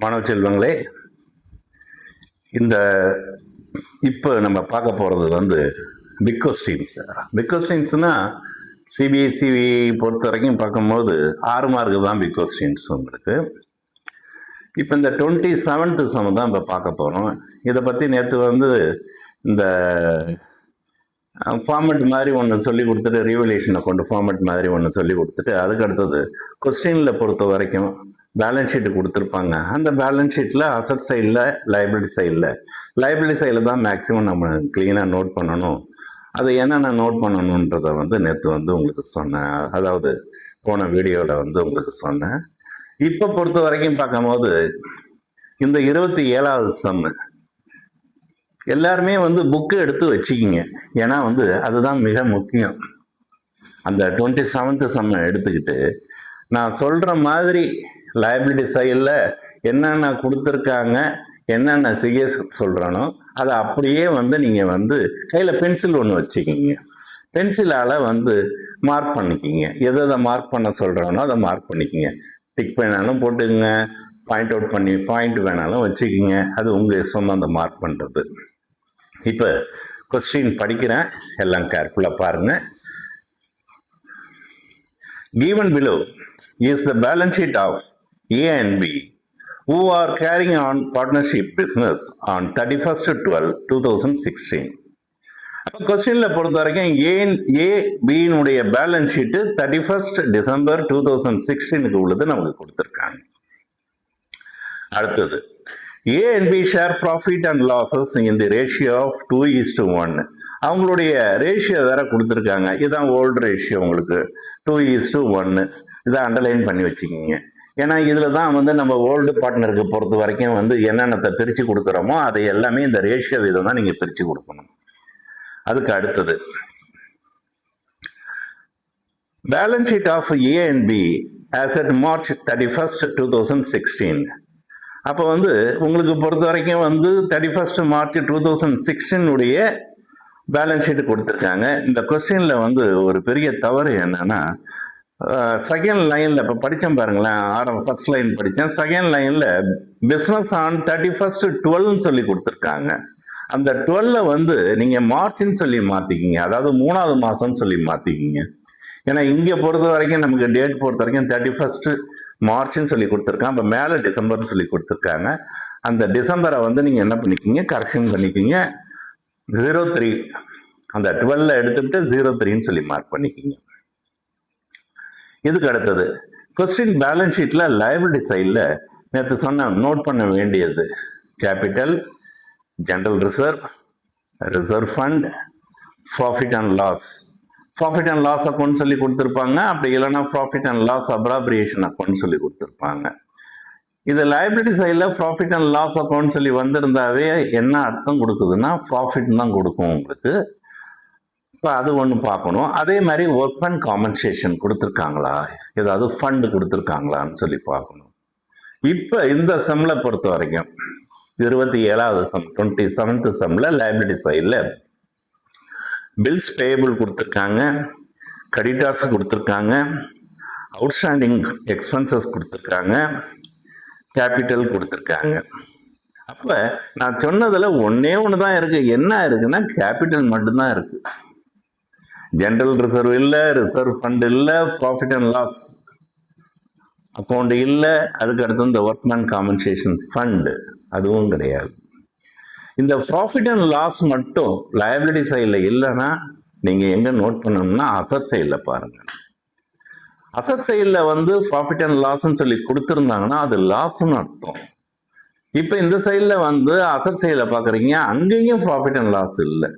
மாணவ செல்வங்களே, இந்த இப்போ நம்ம பார்க்க போகிறது வந்து பிக் கொஸ்டின்ஸ். பிக் கொஸ்டின்ஸ்னா சிபிஎஸ்சி பொறுத்த வரைக்கும் பார்க்கும்போது 6 மார்க்கு தான் பிக் கொஸ்டின்ஸ் உங்களுக்கு. இப்போ இந்த 27th சம் தான் இப்போ பார்க்க போகிறோம். இதை பற்றி நேற்று வந்து இந்த ஃபார்மெட் மாதிரி ஒன்று சொல்லி கொடுத்துட்டு, ரிவல்யூஷனை கொண்டு ஃபார்மெட் மாதிரி ஒன்று சொல்லி கொடுத்துட்டு, அதுக்கு அடுத்தது கொஸ்டினில் பொறுத்த வரைக்கும் பேலன்ஸ் ஷீட்டு கொடுத்துருப்பாங்க. அந்த பேலன்ஸ் ஷீட்டில் அசட் சைடில், லைபிலிட்டி சைடில் தான் மேக்ஸிமம் நம்ம க்ளீனாக நோட் பண்ணணும். அதை என்னென்ன நோட் பண்ணணுன்றதை வந்து நேற்று வந்து உங்களுக்கு சொன்னேன். அதாவது போன வீடியோவில் வந்து உங்களுக்கு சொன்னேன். இப்போ பொறுத்த வரைக்கும் பார்க்கும்போது இந்த 27வது சம்மு எல்லாருமே வந்து புக்கு எடுத்து வச்சுக்கிங்க. ஏன்னா வந்து அதுதான் மிக முக்கியம். அந்த 27th சம்மை எடுத்துக்கிட்டு நான் சொல்கிற மாதிரி லைபிலிட்டி சைடில் என்னென்ன கொடுத்துருக்காங்க, என்னென்ன சிஎஸ் சொல்கிறனோ அதை அப்படியே வந்து நீங்கள் வந்து கையில் பென்சில் ஒன்று வச்சுக்கிங்க. பென்சிலால் வந்து மார்க் பண்ணிக்கிங்க. எதை மார்க் பண்ண சொல்கிறனோ அதை மார்க் பண்ணிக்கிங்க. டிக் வேணாலும் போட்டுக்குங்க, பாயிண்ட் அவுட் பண்ணி பாயிண்ட் வேணாலும் வச்சுக்கிங்க. அது உங்கள் இஷ்டம் அந்த மார்க் பண்ணுறது. இப்போ கொஸ்டின் படிக்கிறேன், எல்லாம் கேர்ஃபுல்லாக பாருங்கள். Given below is the balance sheet of A and B who are carrying on partnership business on 31/12/2016. அப்போ கொஸ்டினில் பொறுத்த வரைக்கும் ஏபியினுடைய பேலன்ஸ் ஷீட்டு 31st December 2016 உள்ளது நமக்கு கொடுத்துருக்காங்க. அடுத்தது A and B share profit and losses in the ratio of 2:1. அவங்களுடைய ratio வேற கொடுத்துருக்காங்க. இதுதான் ஓல்டு ரேஷியோ உங்களுக்கு 2:1. இதை அண்டர்லைன் பண்ணி வச்சுக்கிங்க. ஏன்னா இதில் தான் வந்து நம்ம ஓல்டு பார்ட்னருக்கு பொறுத்த வரைக்கும் வந்து என்னென்னத்தை பிரித்து கொடுக்குறோமோ அதை எல்லாமே இந்த ரேஷியோ விதம் தான் நீங்கள் பிரித்து கொடுக்கணும். அதுக்கு அடுத்தது balance sheet of A and B as at March 31st 2016. அப்போ வந்து உங்களுக்கு பொறுத்த வரைக்கும் வந்து 31st March 2016 பேலன்ஸ் ஷீட் கொடுத்துருக்காங்க. இந்த கொஸ்டினில் வந்து ஒரு பெரிய தவறு என்னன்னா, செகண்ட் லைனில் இப்போ படித்தேன் பாருங்களேன், ஃபர்ஸ்ட் லைன் படித்தேன், செகண்ட் லைனில் பிஸ்னஸ் ஆன் 31st 12 சொல்லி கொடுத்துருக்காங்க. அந்த 12 வந்து நீங்கள் மார்ச்னு சொல்லி மாற்றிக்கிங்க, அதாவது 3வது மாதம்னு சொல்லி மாற்றிக்கிங்க. ஏன்னா இங்கே பொறுத்த வரைக்கும் நமக்கு டேட் பொறுத்த வரைக்கும் 31st மார்ச்னு சொல்லி கொடுத்துருக்காங்க. இப்போ மேலே டிசம்பர்னு சொல்லி கொடுத்துருக்காங்க. அந்த டிசம்பரை வந்து நீங்கள் என்ன பண்ணிக்கிங்க, கரெக்ஷன் பண்ணிக்கிங்க. 03 அந்த 12 எடுத்துட்டு 03ன்னு சொல்லி மார்க் பண்ணிக்கிங்க. இதுக்கு அடுத்தது கொஸ்டின் பேலன்ஸ் ஷீட்ல லைபிலிட்டி சைடில் நேற்று சொன்ன நோட் பண்ண வேண்டியது capital, general reserve, reserve fund, profit and loss. Profit and loss account சொல்லி கொடுத்துருப்பாங்க. அப்படி இல்லைன்னா profit and loss appropriation account சொல்லி கொடுத்துருப்பாங்க. இது லைபிலிட்டி சைடில் ப்ராஃபிட் அண்ட் லாஸ் அக்கௌண்ட் சொல்லி வந்திருந்தாவே என்ன அர்த்தம் கொடுக்குதுன்னா ப்ராஃபிட் தான் கொடுக்கும் உங்களுக்கு. இப்போ அது ஒன்று பார்க்கணும். அதே மாதிரி ஒர்க் அண்ட் காம்பன்சேஷன் கொடுத்துருக்காங்களா, ஏதாவது ஃபண்டு கொடுத்துருக்காங்களான்னு சொல்லி பார்க்கணும். இப்போ இந்த சம்மில் பொறுத்த வரைக்கும் 27வது சம் 27th சம்மில் லைபிலிட்டி சைடில் பில்ஸ் பேயபிள் கொடுத்துருக்காங்க, கிரெடிட்டார்ஸ் கொடுத்துருக்காங்க, அவுட்ஸ்டாண்டிங் எக்ஸ்பென்சஸ் கொடுத்துருக்காங்க, கேபிட்டல் கொடுத்துருக்காங்க. அப்போ நான் சொன்னதில் ஒன்னே ஒன்று தான் இருக்குது. என்ன இருக்குன்னா கேபிட்டல் மட்டும்தான் இருக்குது. ஜெனரல் ரிசர்வ் இல்லை, ரிசர்வ் ஃபண்ட் இல்லை, ப்ராஃபிட் அண்ட் லாஸ் அக்கௌண்ட் இல்லை. அதுக்கு அடுத்து இந்த ஒர்க்மேன் காம்பன்சேஷன் ஃபண்டு அதுவும் கிடையாது. இந்த ப்ராஃபிட் அண்ட் லாஸ் மட்டும் லயபிலிட்டி சைடில் இல்லைன்னா நீங்கள் எங்கே நோட் பண்ணணும்னா அசட் சைடில் பாருங்கள். அசட் சைடில் வந்து ப்ராஃபிட் அண்ட் லாஸ்ன்னு சொல்லி கொடுத்துருந்தாங்கன்னா அது லாஸ்ன்னு அர்த்தம். இப்போ இந்த சைடில் வந்து அசட் சைடில் பார்க்குறீங்க, அங்கேயும் ப்ராஃபிட் அண்ட் லாஸ் இல்லை.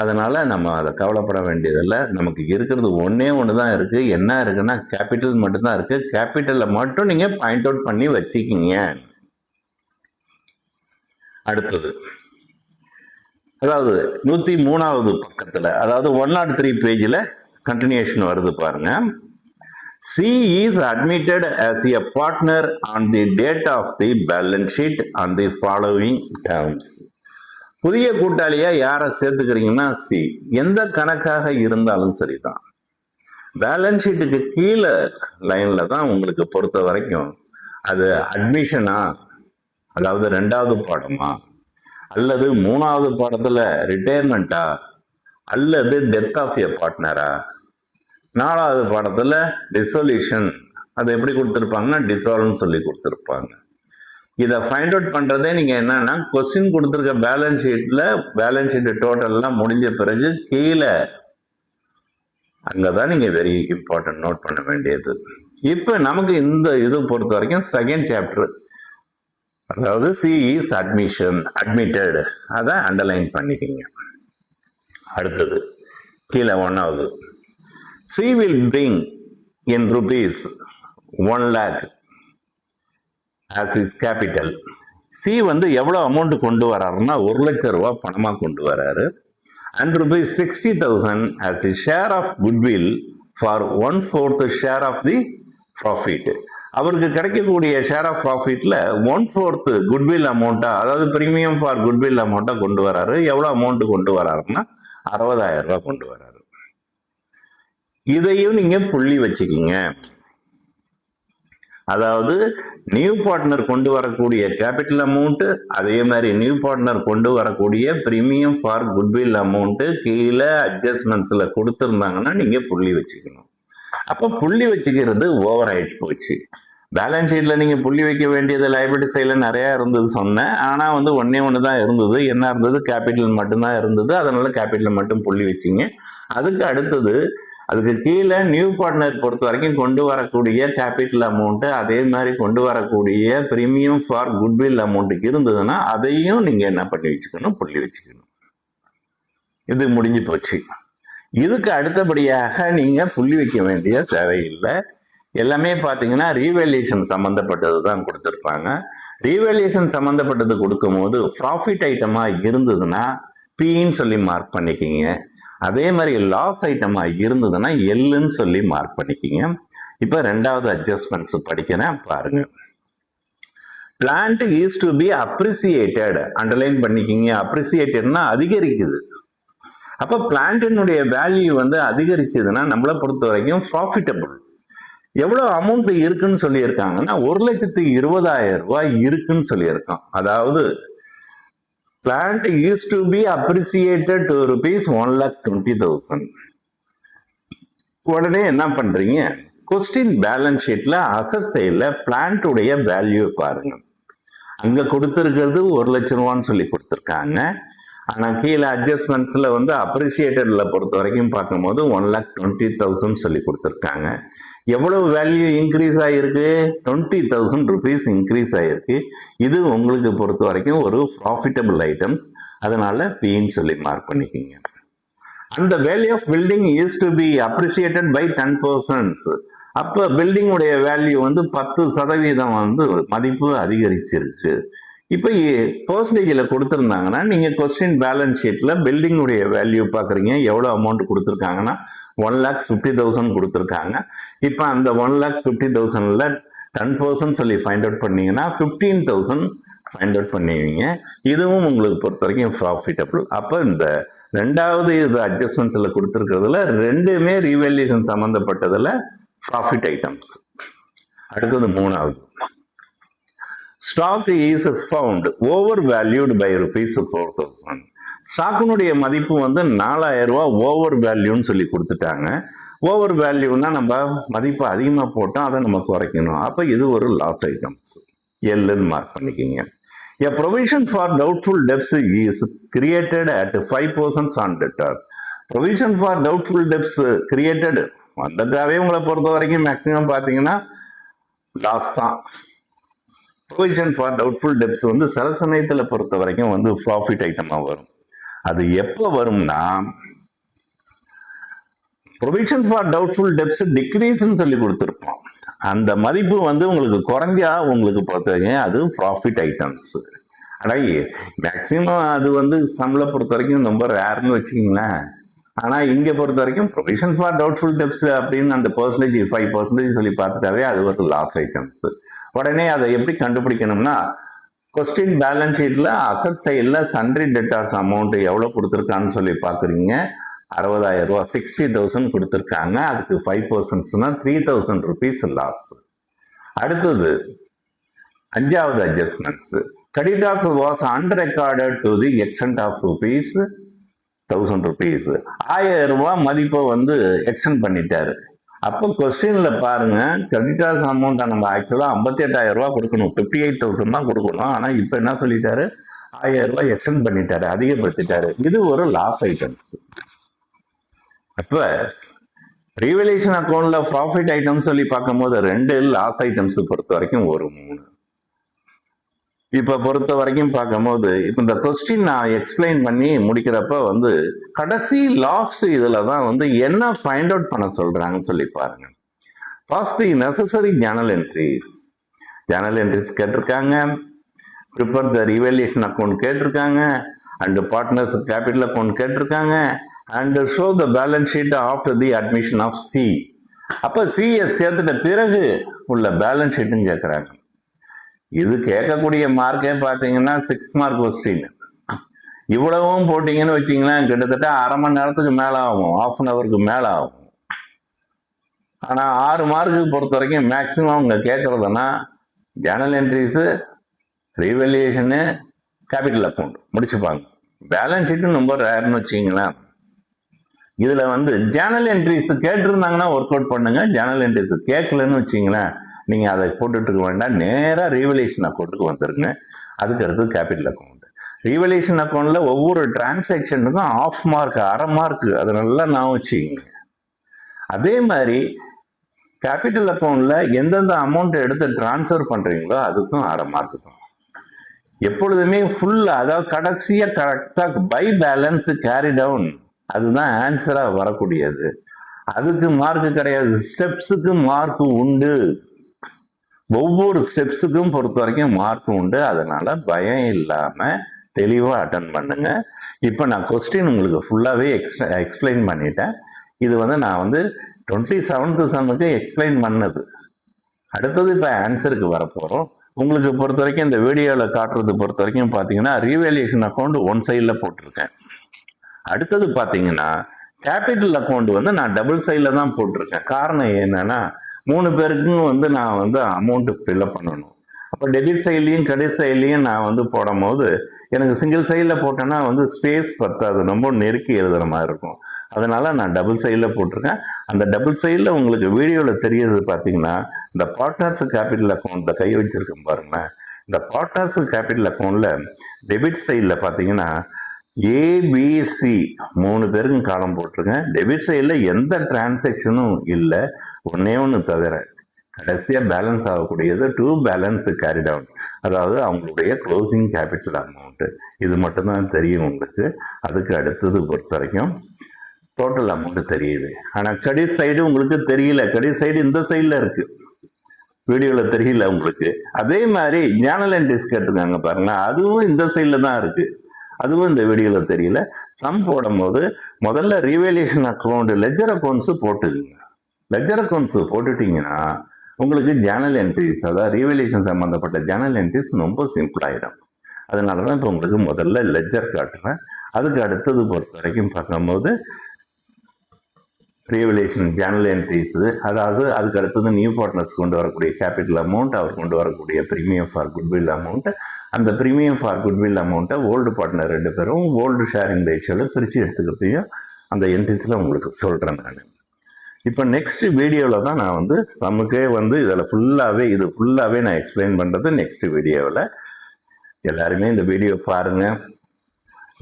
அதனால் நம்ம அதை கவலைப்பட வேண்டியதில்லை. நமக்கு இருக்கிறது ஒன்றே ஒன்று தான் இருக்குது. என்ன இருக்குன்னா கேபிட்டல் மட்டும்தான் இருக்குது. கேபிட்டலில் மட்டும் நீங்கள் பாயிண்ட் அவுட் பண்ணி வச்சுக்கிங்க. அடுத்தது அதாவது 103வது பக்கத்தில், அதாவது 103 பேஜில் கண்டினியூஷன் வருது பாருங்க. C is admitted as a partner on the date of the balance sheet on the following terms. புதிய கூட்டாளியா யாரை சேர்த்துக்கிறீங்கன்னா சி. எந்த கணக்காக இருந்தாலும் சரிதான், பேலன்ஸ் ஷீட்டுக்கு கீழே லைன்ல தான் உங்களுக்கு பொறுத்த வரைக்கும் அது அட்மிஷனா, அதாவது 2வது பாடமா, அல்லது 3வது பாடத்துல ரிட்டையர்மெண்ட்டா, அல்லது டெத் ஆஃப் எ பார்ட்னரா, 4வது பாடத்துல டிசொல்யூஷன், அது எப்படி கொடுத்துருப்பாங்கன்னா டிசால்வ்னு சொல்லி கொடுத்துருப்பாங்க. இதை ஃபைண்ட் அவுட் பண்றதே நீங்க என்னன்னா கொஸ்டின் கொடுத்துருக்க பேலன்ஸ் ஷீட் டோட்டல்லாம் முடிஞ்ச பிறகு கீழே அங்கதான் நீங்க வெரி இம்பார்ட்டன்ட் நோட் பண்ண வேண்டியது. இப்ப நமக்கு இந்த இது பொறுத்த வரைக்கும் செகண்ட் சாப்டர், அதாவது சி இஸ் அட்மிட்டட், அதை அண்டர்லைன் பண்ணிக்கிங்க. அடுத்தது கீழே 1வது, C will bring in rupees 1 lakh as his capital. C வந்து எவ்வளவு அமௌண்ட் கொண்டு வராருன்னா 1 லட்சம் ரூபாய் பணமா கொண்டு வராரு. and rupees 60,000 as a share of goodwill for 1/4 share of the profit. அவருக்கு கிடைக்கக்கூடிய ஷேர் ஆஃப் ப்ராஃபிட்ல 1/4 குட்வில் அமௌண்ட்டா, அதாவது பிரீமியம் ஃபார் குட்வில் அமௌண்ட்டா கொண்டு வராரு. எவ்வளவு அமௌண்ட் கொண்டு வராருன்னா 60,000 ரூபாய் கொண்டு வராரு. இதையும் நீங்க புள்ளி வச்சுக்கிங்க. அதாவது நியூ பார்ட்னர் கொண்டு வரக்கூடிய கேபிட்டல் அமௌண்ட், அதே மாதிரி நியூ பார்ட்னர் கொண்டு வரக்கூடிய பிரீமியம் ஃபார் குட்வில் அமௌண்ட் கீழே அட்ஜஸ்ட்மெண்ட்ஸ்ல கொடுத்துருந்தாங்கன்னா நீங்க புள்ளி வச்சுக்கணும். அப்ப புள்ளி வச்சுக்கிறது ஓவர் ஆயிடுச்சு போச்சு. பேலன்ஸ் ஷீட்ல நீங்க புள்ளி வைக்க வேண்டியது லைபிலிட்டி சைட்ல நிறைய இருந்தது சொன்னேன். ஆனா வந்து ஒண்ணு தான் இருந்தது. என்ன இருந்தது? கேபிட்டல் மட்டும்தான் இருந்தது. அதனால கேபிட்டல் மட்டும் புள்ளி வச்சிங்க. அதுக்கு அடுத்தது, அதுக்கு கீழே நியூ பார்ட்னர் பொறுத்த வரைக்கும் கொண்டு வரக்கூடிய கேபிட்டல் அமௌண்ட், அதே மாதிரி கொண்டு வரக்கூடிய பிரீமியம் ஃபார் குட்வில் அமௌண்ட்டுக்கு இருந்ததுன்னா அதையும் நீங்க என்ன பண்ணி வச்சுக்கணும்? புள்ளி வச்சுக்கணும். இது முடிஞ்சு போச்சு. இதுக்கு அடுத்தபடியாக நீங்க புள்ளி வைக்க வேண்டிய தேவையில்லை. எல்லாமே பாத்தீங்கன்னா ரீவேல்யூஷன் சம்பந்தப்பட்டது தான் கொடுத்துருப்பாங்க. ரீவேல்யூஷன் சம்பந்தப்பட்டது கொடுக்கும் போது ப்ராஃபிட் ஐட்டமா இருந்ததுன்னா பின்னு சொல்லி மார்க் பண்ணிக்கிங்க. அதே மாதிரி லாஸ் ஐட்டமா இருந்ததுன்னா எல்லுன்னு சொல்லி மார்க் பண்ணிக்கிங்க. இப்ப 2வது அட்ஜஸ்ட்மெண்ட்ஸ் படிக்கிறேன் பாருங்க. Plant is to be appreciated, underline பண்ணிக்கிங்க. அப்ரிசியேட்டட்னா அதிகரிக்குது. அப்ப பிளான்டினுடைய வேல்யூ வந்து அதிகரிச்சதுன்னா நம்மளை பொறுத்த வரைக்கும் ப்ராஃபிட்டபிள். எவ்வளவு அமௌண்ட் இருக்குன்னு சொல்லியிருக்காங்கன்னா 1,20,000 ரூபாய் இருக்குன்னு சொல்லியிருக்கோம். அதாவது plant is to be appreciated to rupees 1,20,000. உடனே என்ன பண்றீங்க? கொஸ்டின் பேலன்ஸ் ஷீட்ல அசட் சைட்ல பிளான்ட் உடைய வேல்யூ பாருங்க. அங்க கொடுத்திருக்கிறது 1 லட்சம் ரூபான்னு சொல்லி கொடுத்திருக்காங்க. ஆனா கீழே அட்ஜஸ்ட்மெண்ட்ஸ்ல வந்து அப்ரிசியேட்டட்ல பொறுத்த வரைக்கும் பார்க்கும்போது 1,20,000 சொல்லி கொடுத்திருக்காங்க. எவ்வளவு வேல்யூ இன்க்ரீஸ் ஆயிருக்கு? 20,000 rupees இன்க்ரீஸ் ஆயிருக்கு. இது உங்களுக்கு பொறுத்த வரைக்கும் ஒரு ப்ராஃபிட்டபிள் ஐட்டம்ஸ். அதனால பின்னு சொல்லி மார்க் பண்ணிக்கிங்க. அந்த value of building is to be appreciated by 10%. அப்ப பில்டிங் உடைய வேல்யூ வந்து 10% வந்து மதிப்பு அதிகரிச்சிருக்கு. இப்ப பர்சன்டேஜில் கொடுத்துருந்தாங்கன்னா நீங்க கொஸ்டின் பேலன்ஸ் ஷீட்ல பில்டிங் உடைய வேல்யூ பாக்குறீங்க. எவ்வளவு அமௌண்ட் கொடுத்துருக்காங்கன்னா 1,50,000 கொடுத்துருக்காங்க. இப்ப அந்த 1,50,000ல 10% சொல்லி ஃபைண்ட் அவுட் பண்ணீங்கன்னா 15,000 ஃபைண்ட் அவுட் பண்ணுவீங்க. இதுவும் உங்களுக்கு பொறுத்த வரைக்கும் ப்ராஃபிட்டபிள். அப்ப இந்த 2வது இது அட்ஜஸ்ட்மெண்ட்ஸ்ல கொடுத்துருக்கிறதுல ரெண்டுமே ரீவேல்யூஷன் சம்பந்தப்பட்டதுல ப்ராஃபிட் ஐட்டம்ஸ். அடுத்தது 3வது, stock is found over valued by ₹4,000. ஸ்டாக்கினுடைய மதிப்பு வந்து 4,000 ரூபாய் ஓவர் வேல்யூன்னு சொல்லி கொடுத்துட்டாங்க. ஓவர் வேல்யூன்னா நம்ம மதிப்பு அதிகமா போட்டோம், அதை நம்ம குறைக்கணும். அப்ப இது ஒரு லாஸ் ஐட்டம்ஸ், எல்லுன்னு மார்க் பண்ணிக்கிங்க. A provision for doubtful debts is created at 5% on debtors. Provision for doubtful debts created வந்ததாவே உங்களை பொறுத்த வரைக்கும் மேக்சிமம் பார்த்தீங்கன்னா லாஸ் தான். ப்ரொவிஷன் ஃபார் டவுட்ஃபுல் டெப்ஸ் வந்து சில சமயத்தில் பொறுத்த வரைக்கும் வந்து ப்ராஃபிட் ஐட்டமாக வரும். அது எப்போ வரும்னா ப்ரொவிஷன் ஃபார் டவுட்ஃபுல் டெப்ஸ் டிக்ரீஸ்ன்னு சொல்லி கொடுத்துருப்போம். அந்த மதிப்பு வந்து உங்களுக்கு குறைஞ்சா உங்களுக்கு பொறுத்த வரைக்கும் அது ப்ராஃபிட் ஐட்டம்ஸ். ஆனால் மேக்சிமம் அது வந்து சம்பளை பொறுத்த வரைக்கும் ரொம்ப ரேர்னு வச்சுக்கிங்களேன். ஆனால் இங்கே பொறுத்த வரைக்கும் ப்ரொவிஷன் ஃபார் டவுட்ஃபுல் டெப்ஸ் அப்படின்னு அந்த பர்சன்டேஜ் 5% சொல்லி பார்த்துட்டாவே அது ஒரு லாஸ் ஐட்டம்ஸ். உடனே அதை எப்படி கண்டுபிடிக்கணும்னா கொஸ்டின் பேலன்ஸ் ஷீட்ல அசட் சைட்ல சன்ட்ரி டெட்டார்ஸ் அமௌண்ட் எவ்வளவு கொடுத்துருக்கான்னு சொல்லி பாக்குறீங்க. 60,000 ரூபாய் 60,000 கொடுத்துருக்காங்க. அதுக்கு 5%னா 3,000 rupees லாஸ். அடுத்தது அஞ்சாவது adjustments. Creditors was unrecorded to the extent of rupees 1000 rupees. 1000 ரூபாய் மதிப்பை வந்து எக்ஸ்டெண்ட் பண்ணிட்டாரு. அப்போ கொஸ்டின்ல பாருங்க, கிரெடிட்டார்ஸ் அமௌண்ட் நம்ம ஆக்சுவலா 58,000 ரூபாய் கொடுக்கணும், 58,000 தான் கொடுக்கணும். ஆனா இப்ப என்ன சொல்லிட்டாரு, 1000 ரூபாய் எக்ஸ்டெண்ட் பண்ணிட்டாரு, அதிகப்படுத்திட்டாரு. இது ஒரு லாஸ் ஐட்டம்ஸ். அப்ப ரீவல்யூஷன் அக்கௌண்ட்ல ப்ராஃபிட் ஐட்டம் சொல்லி பார்க்கும்போது 2, லாஸ் ஐட்டம்ஸ் பொறுத்த வரைக்கும் ஒரு 3. இப்ப பொறுத்த வரைக்கும் பார்க்கும்போது இப்ப இந்த கொஸ்டின் நான் எக்ஸ்பிளைன் பண்ணி முடிக்கிறப்ப வந்து கடைசி லாஸ்ட் இதுல தான் வந்து என்ன ஃபைண்ட் அவுட் பண்ண சொல்றாங்கன்னு சொல்லி பாருங்க. First the necessary journal entries. Journal entries கேட்டிருக்காங்க, ப்ரிப்பேர் த ரிவல்யூஷன் அக்கௌண்ட் கேட்டிருக்காங்க, அண்ட் பார்ட்னர்ஸ் கேபிட்டல் அக்கௌண்ட் கேட்டிருக்காங்க, and show the balance sheet after the admission of C. அப்ப சிஎ சேர்த்துட்ட பிறகு உள்ள பேலன்ஸ் ஷீட்டும் கேட்கறாங்க. இது கேட்கக்கூடிய மார்க்கே பார்த்தீங்கன்னா 6 மார்க் கொஸ்டின். இவ்வளவும் போட்டீங்கன்னு வச்சிங்களா கிட்டத்தட்ட அரை மணி நேரத்துக்கு மேலே ஆகும், 1/2 ஹவருக்கு மேலே ஆகும். ஆனால் 6 மார்க்கு பொறுத்த வரைக்கும் மேக்சிமம் அவங்க கேட்கறதுன்னா journal entries, revaluation, capital account முடிச்சுப்பாங்க. பேலன்ஸ் ஷீட்டு ரொம்ப ரேர்னு வச்சிங்களேன். இதில் வந்து ஜர்னல் என்ட்ரிஸ் கேட்டிருந்தாங்கன்னா ஒர்க் அவுட் பண்ணுங்க. ஜர்னல் என்ட்ரிஸ் கேட்கலன்னு வச்சிங்களேன், நீங்கள் அதை போட்டுட்டு இருக்க வேண்டாம், நேராக ரீவல்யூஷன் அக்கௌண்ட்டுக்கு வந்துருங்க. அதுக்கு அடுத்து கேபிட்டல் அக்கௌண்ட். ரீவல்யூஷன் அக்கௌண்ட்ல ஒவ்வொரு டிரான்சாக்ஷனுக்கும் 1/2 மார்க், அரை மார்க், அதை நல்லா நான் வச்சுக்கிங்க. அதே மாதிரி கேபிட்டல் அக்கௌண்ட்ல எந்தெந்த அமௌண்ட் எடுத்து டிரான்ஸ்ஃபர் பண்றீங்களோ அதுக்கும் அரை மார்க் தான். எப்பொழுதுமே ஃபுல்லா, அதாவது கடைசியா கரெக்டா பை பேலன்ஸ் கேரி டவுன், அதுதான் ஆன்சரா வரக்கூடியது. அதுக்கு மார்க் கிடையாது, ஸ்டெப்ஸுக்கு மார்க் உண்டு. ஒவ்வொரு ஸ்டெப்ஸுக்கும் பொறுத்த வரைக்கும் மார்க் உண்டு. அதனால பயம் இல்லாம தெளிவா அட்டன் பண்ணுங்க. இப்ப நான் கொஸ்டின் உங்களுக்கு ஃபுல்லாவே எக்ஸ்பிளைன் பண்ணிட்டேன். இது வந்து நான் வந்து 27th சம்முக்கு எக்ஸ்பிளைன் பண்ணது. அடுத்தது இப்ப ஆன்சருக்கு வரப்போறோம். உங்களுக்கு பொறுத்த வரைக்கும் இந்த வீடியோவில் காட்டுறது பொறுத்த வரைக்கும் பார்த்தீங்கன்னா ரீவேல்யூஷன் அக்கௌண்ட் ஒன் சைடில் போட்டிருக்கேன். அடுத்தது பார்த்தீங்கன்னா கேபிட்டல் அக்கௌண்ட் வந்து நான் டபுள் சைடில் தான் போட்டிருக்கேன். காரணம் என்னன்னா 3 பேருக்கும் வந்து நான் வந்து அமௌண்ட் ஃபில்அப் பண்ணணும். அப்போ டெபிட் சைட்லையும் கிரெடிட் சைட்லையும் நான் வந்து போடும் போது எனக்கு சிங்கிள் சைடில் போட்டேன்னா வந்து ஸ்பேஸ் பத்தாது, ரொம்ப நெருக்கி எழுதுற மாதிரி இருக்கும். அதனால நான் டபுள் சைடில் போட்டிருக்கேன். அந்த டபுள் சைடில் உங்களுக்கு வீடியோவில் தெரியறது பார்த்தீங்கன்னா இந்த பார்ட்னர்ஸ் கேபிட்டல் அக்கௌண்ட்ல கை வச்சிருக்கேன் பாருங்க. இந்த பார்ட்னர்ஸ் கேபிட்டல் அக்கௌண்ட்ல டெபிட் சைடில் பார்த்தீங்கன்னா ஏபிசி 3 பேருக்கும் காலம் போட்டிருக்கேன். டெபிட் சைடில் எந்த டிரான்சாக்ஷனும் இல்லை, ஒன்னே ஒன்று தவிர கடைசியா பேலன்ஸ் ஆகக்கூடியது 2 பேலன்ஸ் கேரி டவுன், அதாவது அவங்களுடைய க்ளோசிங் கேபிட்டல் அமௌண்ட். இது மட்டும்தான் தெரியும் உங்களுக்கு. அதுக்கு அடுத்தது பொறுத்த வரைக்கும் டோட்டல் அமௌண்ட் தெரியுது. ஆனா கிரெடிட் சைடு உங்களுக்கு தெரியல. கிரெடிட் சைடு இந்த சைட்ல இருக்கு, வீடியோல தெரியல உங்களுக்கு. அதே மாதிரி ஜர்னல் என்ட்ரிஸ் கேட்டிருக்காங்க பாருங்க, அதுவும் இந்த சைட்ல தான் இருக்கு, அதுவும் இந்த வீடியோல தெரியல. சம் போடும் போது முதல்ல ரீவேல்யூஷன் அக்கௌண்ட் லெஜர் அக்கௌண்ட்ஸ் போட்டுக்குங்க. லெஜர் அக்கௌண்ட்ஸ் போட்டுட்டீங்கன்னா உங்களுக்கு ஜர்னல் என்ட்ரிஸ், அதாவது ரீவேல்யூஷன் சம்பந்தப்பட்ட ஜர்னல் என்ட்ரிஸ் ரொம்ப சிம்பிள் ஆயிடும். அதனாலதான் இப்போ உங்களுக்கு முதல்ல லெஜர் காட்டுறேன். அதுக்கு அடுத்தது பொறுத்த வரைக்கும் பார்க்கும்போது ரீவேல்யூஷன் ஜர்னல் என்ட்ரிஸ், அதாவது அதுக்கு அடுத்தது நியூ பார்ட்னர்ஸ் கொண்டு வரக்கூடிய கேபிட்டல் அமௌண்ட், அவர் கொண்டு வரக்கூடிய பிரீமியம் ஃபார் குட்வில் அமௌண்ட். அந்த பிரீமியம் ஃபார் குட்வில் அமௌண்ட்டை ஓல்டு பார்ட்னர் 2 பேரும் ஓல்டு ஷேரிங் ரேஷியோவில் பிரித்து எடுத்துக்கிறதையும் அந்த என்ட்ரிஸில் உங்களுக்கு சொல்கிறேன் நான். இப்போ நெக்ஸ்ட் வீடியோவில் தான் நான் வந்து நமக்கே வந்து இதில் ஃபுல்லாகவே நான் எக்ஸ்பிளைன் பண்ணுறது நெக்ஸ்ட் வீடியோவில். எல்லாருமே இந்த வீடியோ பாருங்கள்,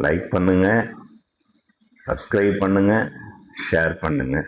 லைக் பண்ணுங்கள், சப்ஸ்கிரைப் பண்ணுங்கள், ஷேர் பண்ணுங்கள்.